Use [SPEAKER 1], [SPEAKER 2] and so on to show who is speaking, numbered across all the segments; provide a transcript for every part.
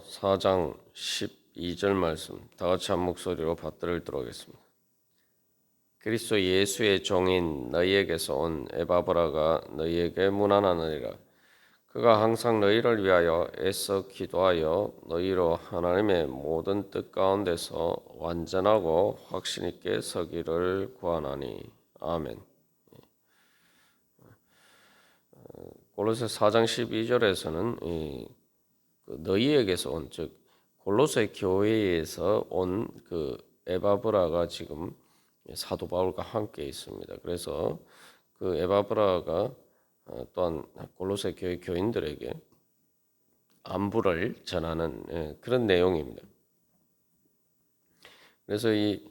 [SPEAKER 1] 4장 12절 말씀 다 같이 한 목소리로 받들어 읽도록 하겠습니다. 그리스도 예수의 종인 너희에게서 온 에바브라가 너희에게 문안하느니라. 그가 항상 너희를 위하여 애써 기도하여 너희로 하나님의 모든 뜻 가운데서 완전하고 확신 있게 서기를 구하나니. 아멘. 골로새 4장 12절에서는 너희에게서 온, 즉 골로새 교회에서 온 그 에바브라가 지금 사도 바울과 함께 있습니다. 그래서 그 에바브라가 또한 골로새 교회 교인들에게 안부를 전하는 그런 내용입니다. 그래서 이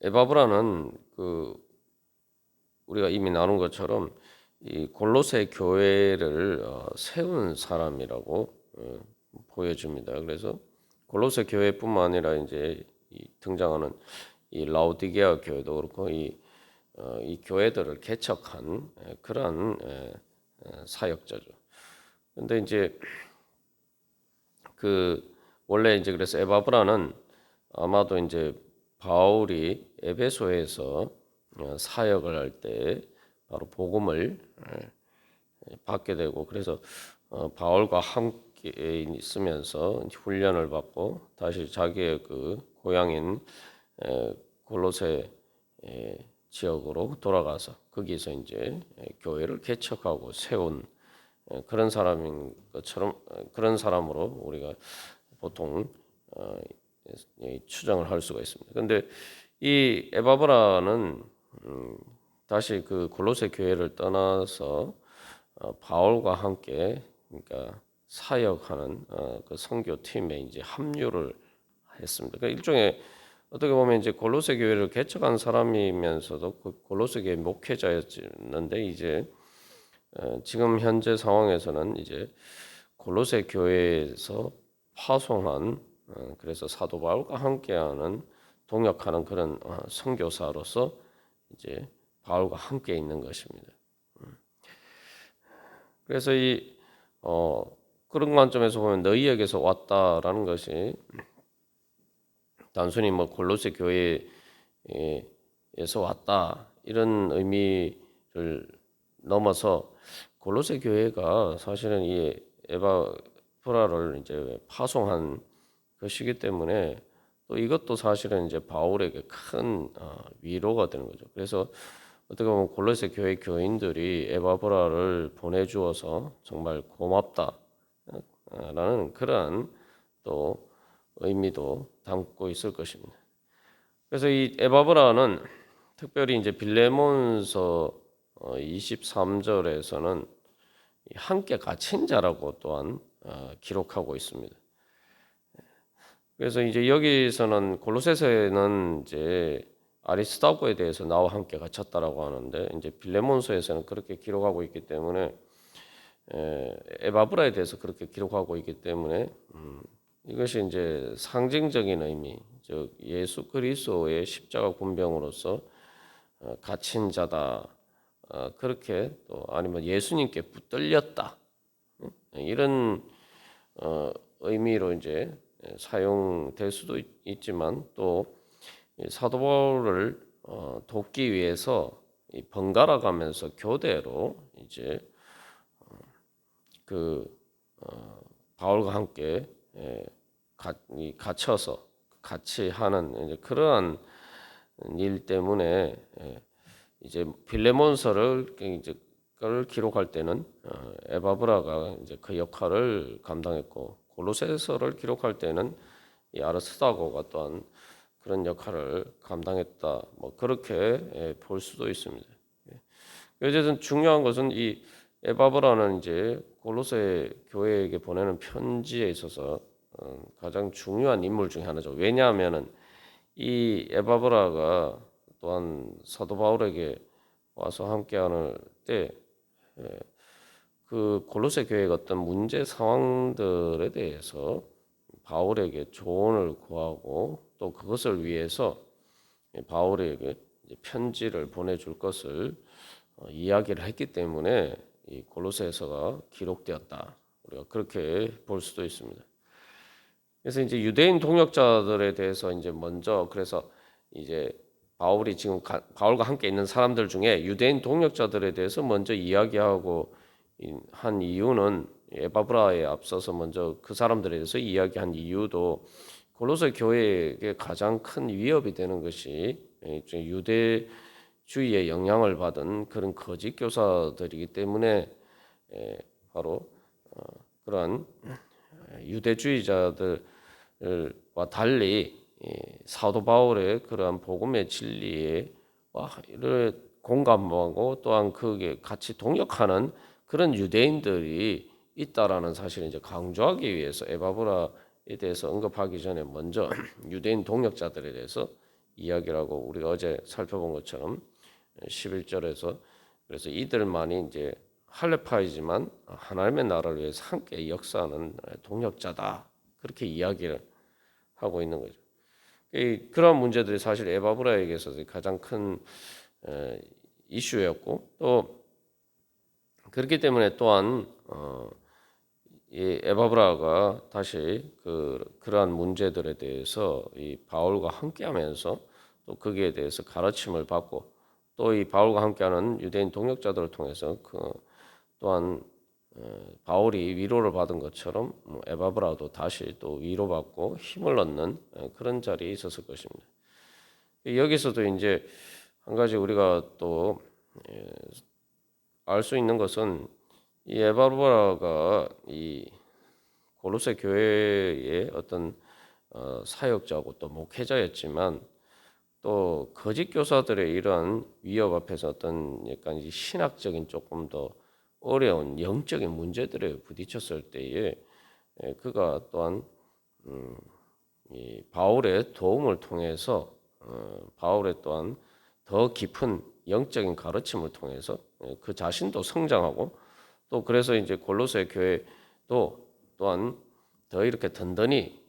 [SPEAKER 1] 에바브라는 우리가 이미 나눈 것처럼 이 골로새 교회를 세운 사람이라고 보여집니다. 그래서 골로새 교회뿐만 아니라 이제 등장하는 이 라오디게아 교회도 그렇고 이 교회들을 개척한 그러한 사역자죠. 근데 이제 원래 이제 그래서 에바브라는 아마도 이제 바울이 에베소에서 사역을 할 때 바로 복음을 받게 되고, 그래서 바울과 함께 있으면서 훈련을 받고 다시 자기의 그 고향인 골로새 지역으로 돌아가서 거기서 이제 교회를 개척하고 세운 그런 사람인 것처럼, 그런 사람으로 우리가 보통 추정을 할 수가 있습니다. 그런데 이 에바브라는 다시 그 골로새 교회를 떠나서 바울과 함께, 그러니까 사역하는 그 선교 팀에 이제 합류를 했습니다. 그러니까 일종의 어떻게 보면 이제 골로새 교회를 개척한 사람이면서도 그 골로새 교회 목회자였는데, 이제 지금 현재 상황에서는 이제 골로새 교회에서 파송한 그래서 사도 바울과 함께하는 동역하는 그런 선교사로서 이제 바울과 함께 있는 것입니다. 그래서 그런 관점에서 보면 너희에게서 왔다라는 것이 단순히 뭐 골로새 교회에서 왔다 이런 의미를 넘어서 골로새 교회가 사실은 이 에바브라를 이제 파송한 것이기 때문에 또 이것도 사실은 이제 바울에게 큰 위로가 되는 거죠. 그래서 어떻게 보면 골로새 교회 교인들이 에바브라를 보내주어서 정말 고맙다라는 그러한 또 의미도 담고 있을 것입니다. 그래서 이 에바브라는 특별히 이제 빌레몬서 23절에서는 함께 갇힌 자라고 또한 기록하고 있습니다. 그래서 이제 여기서는 골로새서에는 이제 아리스다고에 대해서 나와 함께 갇혔다라고 하는데, 이제 빌레몬서에서는 그렇게 기록하고 있기 때문에 에바브라에 대해서 그렇게 기록하고 있기 때문에 이것이 이제 상징적인 의미, 즉 예수 그리스도의 십자가 군병으로서 갇힌 자다, 그렇게 또 아니면 예수님께 붙들렸다, 이런 의미로 이제 사용될 수도 있지만, 또 사도 바울을 돕기 위해서 번갈아 가면서 교대로 이제 바울과 함께 갇혀서 같이 하는 이제 그러한 일 때문에 이제 빌레몬서를 이제 걸 기록할 때는 에바브라가 이제 그 역할을 감당했고, 골로새서를 기록할 때는 이 아르스다고가 또한 그런 역할을 감당했다. 뭐 그렇게 볼 수도 있습니다. 어쨌든 중요한 것은 이 에바브라는 이제 골로새 교회에게 보내는 편지에 있어서 가장 중요한 인물 중에 하나죠. 왜냐하면은 이 에바브라가 또한 사도 바울에게 와서 함께하는 때 그 골로새 교회의 어떤 문제 상황들에 대해서 바울에게 조언을 구하고, 또 그것을 위해서 바울에게 편지를 보내줄 것을 이야기를 했기 때문에 이 골로새서가 기록되었다, 우리가 그렇게 볼 수도 있습니다. 그래서 이제 유대인 동역자들에 대해서 이제 먼저 그래서 이제 바울이 지금 바울과 함께 있는 사람들 중에 유대인 동역자들에 대해서 먼저 이야기하고 한 이유는 에바브라에 앞서서 먼저 그 사람들에 대해서 이야기한 이유도 골로새 교회에게 가장 큰 위협이 되는 것이 유대주의의 영향을 받은 그런 거짓 교사들이기 때문에 바로 그러한 유대주의자들과 달리 사도 바울의 그러한 복음의 진리에 이를 공감하고 또한 그게 같이 동역하는 그런 유대인들이 있다라는 사실을 이제 강조하기 위해서 에바브라에 대해서 언급하기 전에 먼저 유대인 동역자들에 대해서 이야기를 하고 우리가 어제 살펴본 것처럼 11절에서 그래서 이들만이 이제 할례파이지만 하나님의 나라를 위해서 함께 역사하는 동역자다 그렇게 이야기를 하고 있는 거죠. 그런 문제들이 사실 에바브라에게서 가장 큰 이슈였고 또 그렇기 때문에 또한 이 에바브라가 다시 그러한 문제들에 대해서 이 바울과 함께하면서 또 거기에 대해서 가르침을 받고 또 이 바울과 함께하는 유대인 동역자들을 통해서 또한 바울이 위로를 받은 것처럼 에바브라도 다시 또 위로받고 힘을 얻는 그런 자리에 있었을 것입니다. 여기서도 이제 한 가지 우리가 또 알 수 있는 것은 이 에바브라가 이 골로새 교회의 어떤 사역자고 또 목회자였지만 또 거짓 교사들의 이러한 위협 앞에서 어떤 약간 신학적인 조금 더 어려운 영적인 문제들에 부딪혔을 때에 그가 또한 이 바울의 도움을 통해서 바울의 또한 더 깊은 영적인 가르침을 통해서 그 자신도 성장하고 또 그래서 이제 골로새 교회도 또한 더 이렇게 든든히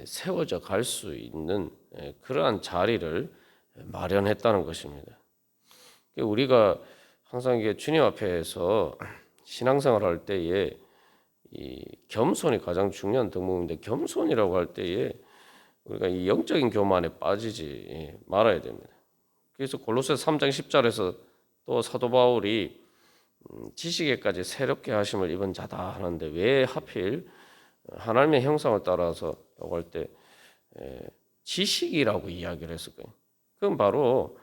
[SPEAKER 1] 세워져 갈 수 있는 그러한 자리를 마련했다는 것입니다. 우리가 항상 이게 주님 앞에서 신앙생활 할 때에 이 겸손이 가장 중요한 덕목인데 겸손이라고 할 때에 우리가 이 영적인 교만에 빠지지 말아야 됩니다. 그래서 골로새 3장 10절에서 또 사도 바울이 지식에까지 새롭게 하심을 입은 자다 하는데 왜 하필 하나님의 형상을 따라서 할 때 지식이라고 이야기를 했을까요? 그건 바로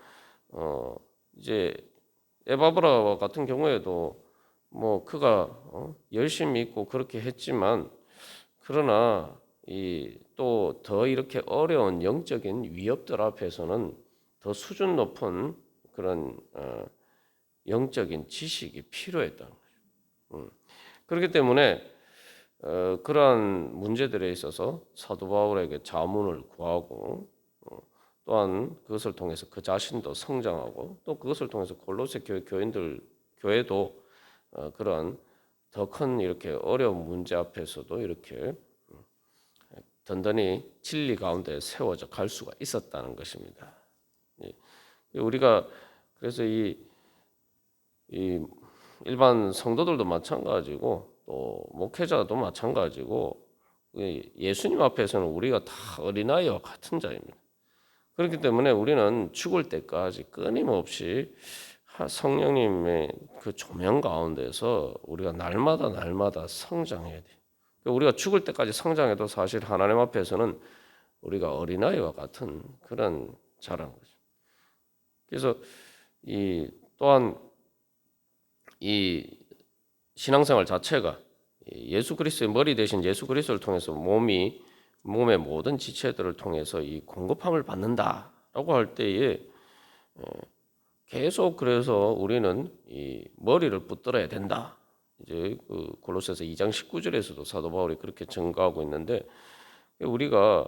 [SPEAKER 1] 이제 에바브라 같은 경우에도 뭐 그가 열심히 있고 그렇게 했지만 그러나 이 또 더 이렇게 어려운 영적인 위협들 앞에서는 더 수준 높은 그런 영적인 지식이 필요했다는 거죠. 그렇기 때문에 그러한 문제들에 있어서 사도 바울에게 자문을 구하고 또한 그것을 통해서 그 자신도 성장하고 또 그것을 통해서 골로새 교회도 그러한 더 큰 이렇게 어려운 문제 앞에서도 이렇게 든든히 진리 가운데 세워져 갈 수가 있었다는 것입니다. 우리가 그래서 이 일반 성도들도 마찬가지고 또 목회자도 마찬가지고 예수님 앞에서는 우리가 다 어린아이와 같은 자입니다. 그렇기 때문에 우리는 죽을 때까지 끊임없이 성령님의 그 조명 가운데서 우리가 날마다 성장해야 돼. 우리가 죽을 때까지 성장해도 사실 하나님 앞에서는 우리가 어린아이와 같은 그런 자라는 거죠. 그래서 또한 이 신앙생활 자체가 예수 그리스도의 머리 대신 예수 그리스도를 통해서 몸의 모든 지체들을 통해서 이 공급함을 받는다라고 할 때에 계속 그래서 우리는 이 머리를 붙들어야 된다. 이제 그 골로새서 2장 19절에서도 사도 바울이 그렇게 증거하고 있는데 우리가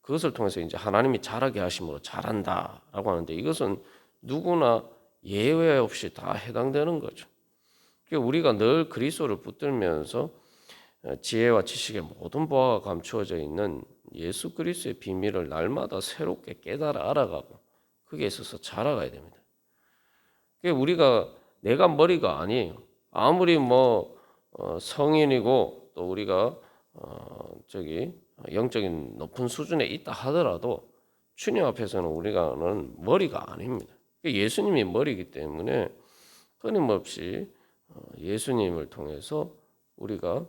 [SPEAKER 1] 그것을 통해서 이제 하나님이 자라게 하심으로 자란다라고 하는데 이것은 누구나 예외 없이 다 해당되는 거죠. 우리가 늘 그리스도를 붙들면서 지혜와 지식의 모든 보화가 감추어져 있는 예수 그리스도의 비밀을 날마다 새롭게 깨달아 알아가고 그게 있어서 자라가야 됩니다. 우리가 내가 머리가 아니에요. 아무리 성인이고 또 우리가 영적인 높은 수준에 있다 하더라도 주님 앞에서는 우리가는 머리가 아닙니다. 예수님이 머리이기 때문에 끊임없이 예수님을 통해서 우리가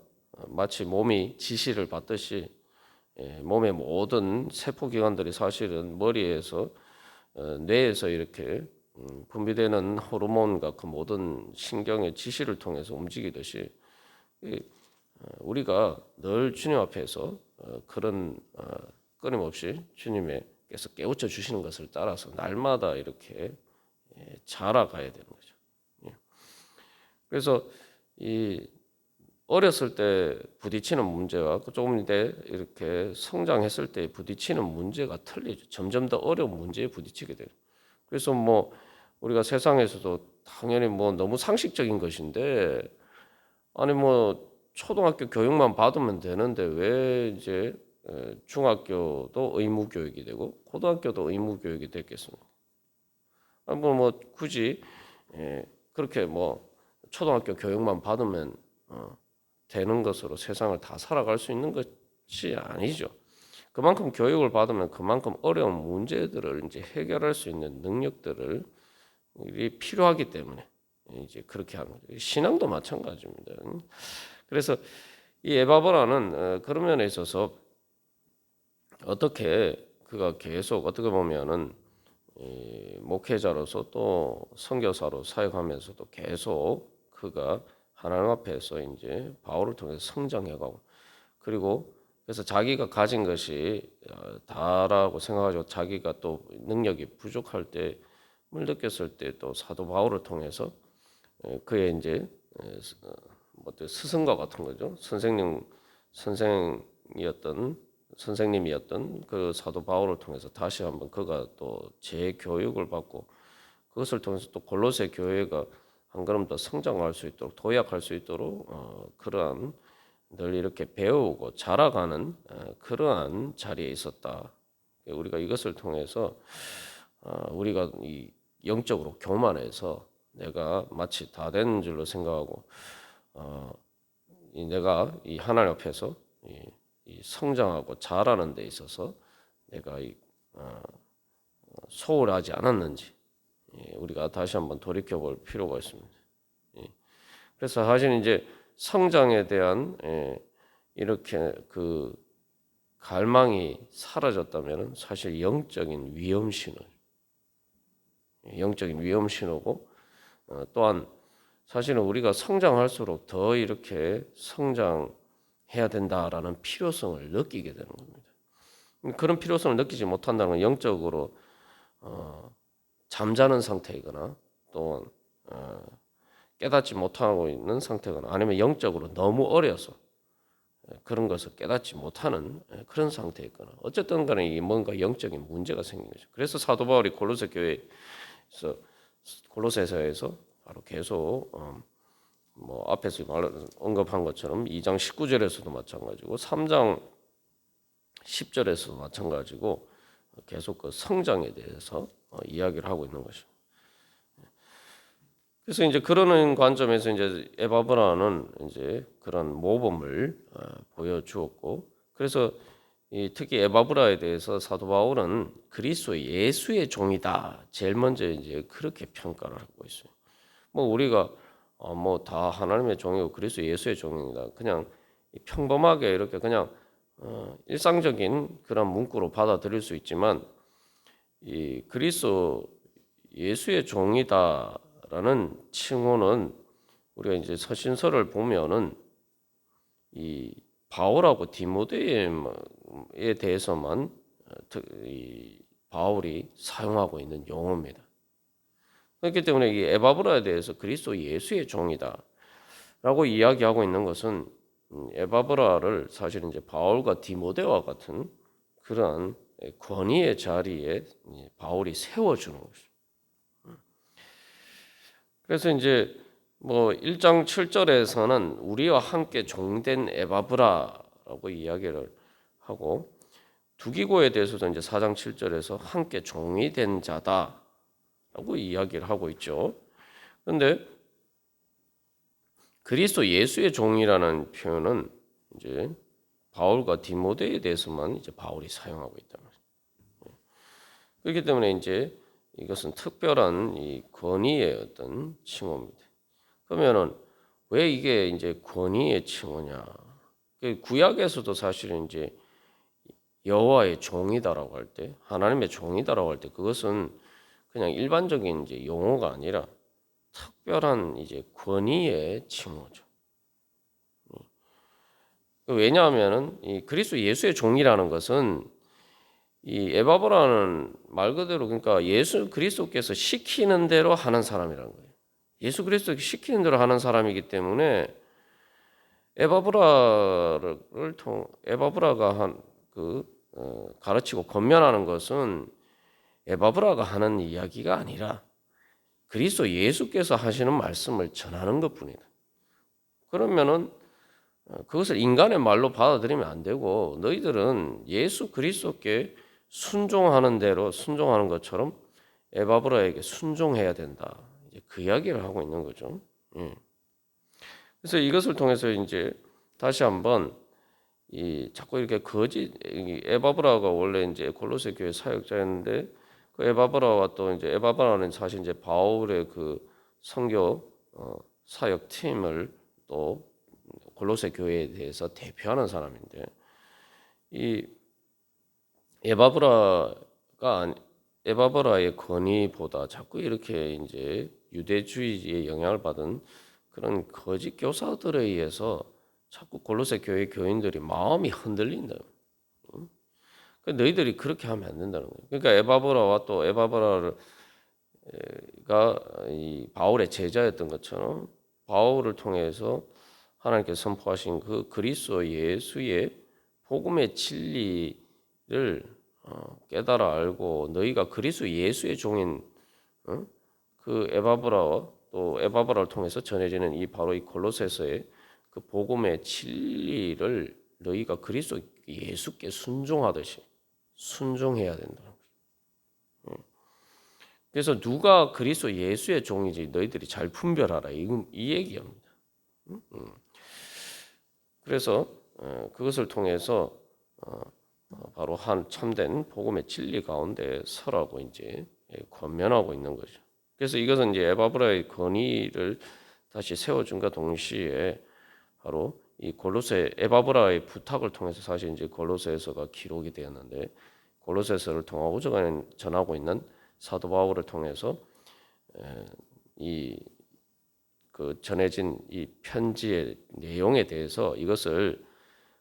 [SPEAKER 1] 마치 몸이 지시를 받듯이 몸의 모든 세포 기관들이 사실은 머리에서 뇌에서 이렇게 분비되는 호르몬과 그 모든 신경의 지시를 통해서 움직이듯이 우리가 늘 주님 앞에서 그런 끊임없이 주님께서 깨우쳐 주시는 것을 따라서 날마다 이렇게 자라가야 되는 거죠. 그래서 이 어렸을 때 부딪히는 문제와 조금 이제 이렇게 성장했을 때 부딪히는 문제가 틀리죠. 점점 더 어려운 문제에 부딪히게 돼요. 그래서 뭐 우리가 세상에서도 당연히 뭐 너무 상식적인 것인데 아니 뭐 초등학교 교육만 받으면 되는데 왜 이제 중학교도 의무 교육이 되고 고등학교도 의무 교육이 됐겠습니까? 아니 뭐 굳이 그렇게 뭐 초등학교 교육만 받으면 되는 것으로 세상을 다 살아갈 수 있는 것이 아니죠. 그만큼 교육을 받으면 그만큼 어려운 문제들을 이제 해결할 수 있는 능력들을 필요하기 때문에 이제 그렇게 하는 거죠. 신앙도 마찬가지입니다. 그래서 이 에바브라는 그런 면에 있어서 어떻게 그가 계속 어떻게 보면은 목회자로서 또 선교사로 사역하면서도 계속 그가 하나님 앞에서 이제 바울을 통해서 성장해가고 그리고 그래서 자기가 가진 것이 다라고 생각하고 자기가 또 능력이 부족할 때를 느꼈을 때 또 사도 바울을 통해서 그의 이제 스승과 같은 거죠. 선생님이었던 그 사도 바울을 통해서 다시 한번 그가 또 재교육을 받고 그것을 통해서 또 골로새 교회가 한 걸음 더 성장할 수 있도록 도약할 수 있도록 그러한 늘 이렇게 배우고 자라가는 그러한 자리에 있었다. 우리가 이것을 통해서 우리가 이 영적으로 교만해서 내가 마치 다 된 줄로 생각하고 내가 이 하나님 앞에서 이 성장하고 자라는 데 있어서 내가 소홀하지 않았는지 우리가 다시 한번 돌이켜 볼 필요가 있습니다. 그래서 사실 이제 성장에 대한 이렇게 그 갈망이 사라졌다면 사실 영적인 위험 신호고 또한 사실은 우리가 성장할수록 더 이렇게 성장해야 된다라는 필요성을 느끼게 되는 겁니다. 그런 필요성을 느끼지 못한다는 건 영적으로 잠자는 상태이거나 또 깨닫지 못하고 있는 상태거나 아니면 영적으로 너무 어려서 그런 것을 깨닫지 못하는 그런 상태였거나 어쨌든 간에 뭔가 영적인 문제가 생긴 거죠. 그래서 사도 바울이 골로새서에서 바로 계속 뭐 앞에서 언급한 것처럼 2장 19절에서도 마찬가지고 3장 10절에서도 마찬가지고 계속 그 성장에 대해서 이야기를 하고 있는 것이죠. 그래서 이제 그러는 관점에서 이제 에바브라는 이제 그런 모범을 보여주었고, 그래서 특히 에바브라에 대해서 사도 바울은 그리스도 예수의 종이다. 제일 먼저 이제 그렇게 평가를 하고 있어요. 뭐 우리가 뭐 다 하나님의 종이고 그리스도 예수의 종이다. 그냥 평범하게 이렇게 그냥 일상적인 그런 문구로 받아들일 수 있지만 이 그리스도 예수의 종이다라는 칭호는 우리가 이제 서신서를 보면은 이 바울하고 디모데에 대해서만 이 바울이 사용하고 있는 용어입니다. 그렇기 때문에 이 에바브라에 대해서 그리스도 예수의 종이다라고 이야기하고 있는 것은 에바브라를 사실 이제 바울과 디모데와 같은 그러한 권위의 자리에 바울이 세워주는 것이죠. 그래서 이제 뭐 1장 7절에서는 우리와 함께 종된 에바브라라고 이야기를 하고 두기고에 대해서도 이제 4장 7절에서 함께 종이 된 자다라고 이야기를 하고 있죠. 그런데 그리스도 예수의 종이라는 표현은 이제 바울과 디모데에 대해서만 이제 바울이 사용하고 있단 말이에요. 그렇기 때문에 이제 이것은 특별한 이 권위의 어떤 칭호입니다. 그러면은 왜 이게 이제 권위의 칭호냐? 구약에서도 사실은 이제 여호와의 종이다라고 할 때, 하나님의 종이다라고 할 때 그것은 그냥 일반적인 이제 용어가 아니라 특별한 이제 권위의 칭호죠. 왜냐하면은 이 그리스도 예수의 종이라는 것은 이 에바브라는 말 그대로 그러니까 예수 그리스도께서 시키는 대로 하는 사람이라는 거예요. 예수 그리스도가 시키는 대로 하는 사람이기 때문에 에바브라가 가르치고 권면하는 것은 에바브라가 하는 이야기가 아니라 그리스도 예수께서 하시는 말씀을 전하는 것뿐이다. 그러면은 그것을 인간의 말로 받아들이면 안 되고 너희들은 예수 그리스도께 순종하는 대로 순종하는 것처럼 에바브라에게 순종해야 된다. 이제 그 이야기를 하고 있는 거죠. 그래서 이것을 통해서 이제 다시 한번 자꾸 이렇게 에바브라가 원래 이제 골로새 교회 사역자였는데 그 에바브라와 또 이제 에바브라는 사실 이제 바울의 그 선교 사역 팀을 또 골로새 교회에 대해서 대표하는 사람인데 이 에바브라의 권위보다 자꾸 이렇게 이제 유대주의에 영향을 받은 그런 거짓 교사들에 의해서 자꾸 골로새 교회 교인들이 마음이 흔들린다. 너희들이 그렇게 하면 안 된다는 거예요. 그러니까 에바브라와 또 에바브라가 이 바울의 제자였던 것처럼 바울을 통해서 하나님께서 선포하신 그 그리스도 예수의 복음의 진리를 깨달아 알고 너희가 그리스도 예수의 종인 그 에바브라와 또 에바브라를 통해서 전해지는 이 바로 이 골로새서의 그 복음의 진리를 너희가 그리스도 예수께 순종하듯이 순종해야 된다는 거죠. 그래서 누가 그리스도 예수의 종인지 너희들이 잘 분별하라 이 얘기입니다. 그래서 그것을 통해서 바로 한 참된 복음의 진리 가운데 서라고 이제 권면하고 있는 거죠. 그래서 이것은 이제 에바브라의 권위를 다시 세워준과 동시에 바로 이 골로새 에바브라의 부탁을 통해서 사실 이제 골로새서가 기록이 되었는데 골로새서를 통하고 전하고 있는 사도 바울을 통해서 그 전해진 이 편지의 내용에 대해서 이것을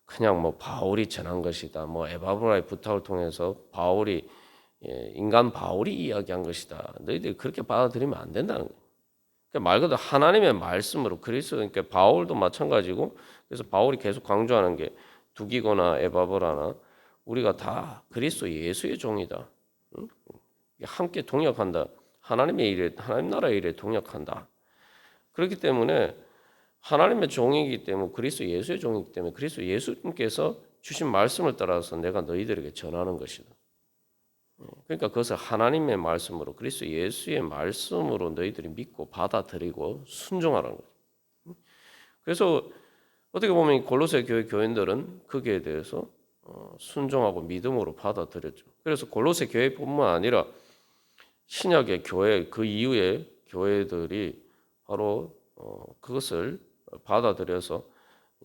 [SPEAKER 1] 그냥 뭐 바울이 전한 것이다. 뭐 에바브라의 부탁을 통해서 인간 바울이 이야기한 것이다. 너희들이 그렇게 받아들이면 안 된다는 거예요. 그러니까 말 그대로 하나님의 말씀으로 그리스도 그러니까 바울도 마찬가지고 그래서 바울이 계속 강조하는 게 두기고나 에바브라나 우리가 다 그리스도 예수의 종이다. 응? 함께 동역한다. 하나님 나라의 일에 동역한다. 그렇기 때문에 하나님의 종이기 때문에 그리스도 예수의 종이기 때문에 그리스도 예수님께서 주신 말씀을 따라서 내가 너희들에게 전하는 것이다. 그러니까 그것을 하나님의 말씀으로 그리스도 예수의 말씀으로 너희들이 믿고 받아들이고 순종하라는 거죠. 그래서 어떻게 보면 골로새 교회 교인들은 거기에 대해서 순종하고 믿음으로 받아들였죠. 그래서 골로새 교회뿐만 아니라 신약의 교회 그 이후의 교회들이 바로 그것을 받아들여서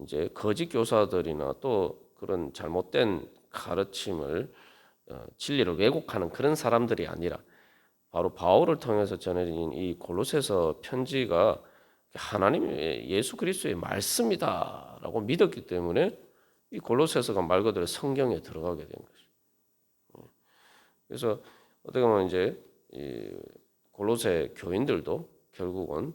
[SPEAKER 1] 이제 거짓 교사들이나 또 그런 잘못된 가르침을 진리를 왜곡하는 그런 사람들이 아니라 바로 바울을 통해서 전해진 이 골로새서 편지가 하나님의 예수 그리스도의 말씀이다라고 믿었기 때문에 이 골로새서가 말 그대로 성경에 들어가게 된 것이죠. 그래서 어떻게 보면 이제 이 골로새 교인들도 결국은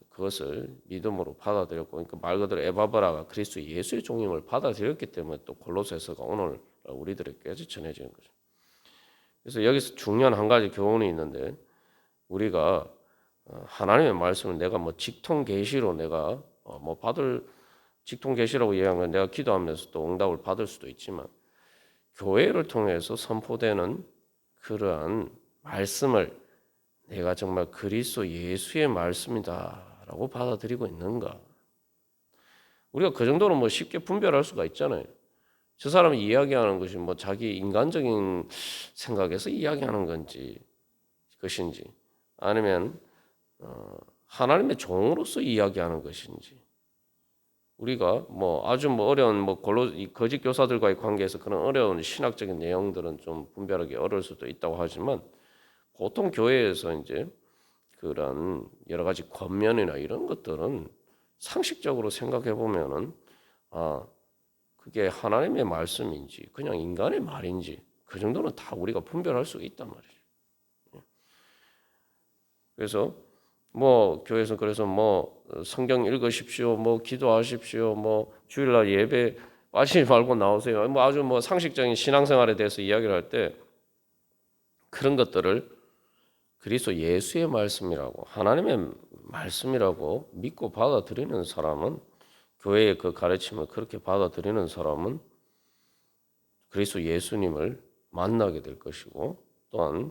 [SPEAKER 1] 그것을 믿음으로 받아들였고, 그러니까 말 그대로 에바브라가 그리스도 예수의 종임을 받아들였기 때문에 또 골로새서가 오늘 우리들에게까지 전해지는 거죠. 그래서 여기서 중요한 한 가지 교훈이 있는데 우리가 하나님의 말씀을 내가 뭐 직통 계시로 내가 직통 계시라고 이야기하는 건 내가 기도하면서 또 응답을 받을 수도 있지만 교회를 통해서 선포되는 그러한 말씀을 내가 정말 그리스도 예수의 말씀이다라고 받아들이고 있는가? 우리가 그 정도는 뭐 쉽게 분별할 수가 있잖아요. 저 사람이 이야기하는 것이 뭐 자기 인간적인 생각에서 이야기하는 건지 것인지 아니면 하나님의 종으로서 이야기하는 것인지 우리가 뭐 아주 뭐 어려운 뭐 이 거짓 교사들과의 관계에서 그런 어려운 신학적인 내용들은 좀 분별하기 어려울 수도 있다고 하지만 보통 교회에서 이제 그런 여러 가지 권면이나 이런 것들은 상식적으로 생각해 보면은 그게 하나님의 말씀인지 그냥 인간의 말인지 그 정도는 다 우리가 분별할 수 있단 말이죠. 그래서 뭐 교회에서 그래서 뭐 성경 읽으십시오, 뭐 기도하십시오, 뭐 주일날 예배 빠지지 말고 나오세요. 뭐 아주 뭐 상식적인 신앙생활에 대해서 이야기를 할 때 그런 것들을 그리스도 예수의 말씀이라고 하나님의 말씀이라고 믿고 받아들이는 사람은 교회의 그 가르침을 그렇게 받아들이는 사람은 그리스도 예수님을 만나게 될 것이고 또한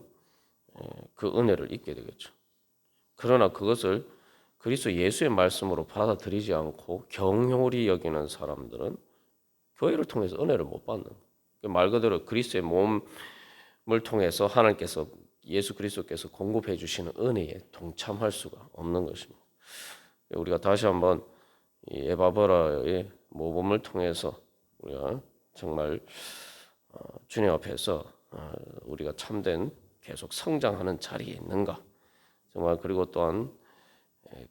[SPEAKER 1] 그 은혜를 잊게 되겠죠. 그러나 그것을 그리스도 예수의 말씀으로 받아들이지 않고 경홀히 여기는 사람들은 교회를 통해서 은혜를 못 받는 말 그대로 그리스도의 몸을 통해서 하나님께서 예수 그리스도께서 공급해 주시는 은혜에 동참할 수가 없는 것입니다. 우리가 다시 한번 이 에바브라의 모범을 통해서 우리가 정말 주님 앞에서 우리가 참된 계속 성장하는 자리에 있는가 정말 그리고 또한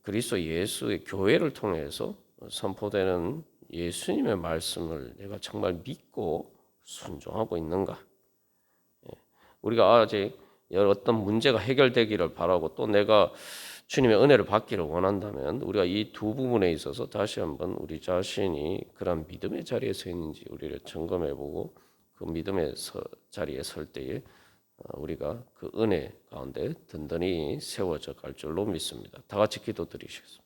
[SPEAKER 1] 그리스도 예수의 교회를 통해서 선포되는 예수님의 말씀을 내가 정말 믿고 순종하고 있는가 우리가 아직 어떤 문제가 해결되기를 바라고 또 내가 주님의 은혜를 받기를 원한다면 우리가 이 두 부분에 있어서 다시 한번 우리 자신이 그런 믿음의 자리에 서 있는지 우리를 점검해보고 그 믿음의 자리에 설 때에 우리가 그 은혜 가운데 든든히 세워져 갈 줄로 믿습니다. 다 같이 기도드리시겠습니다.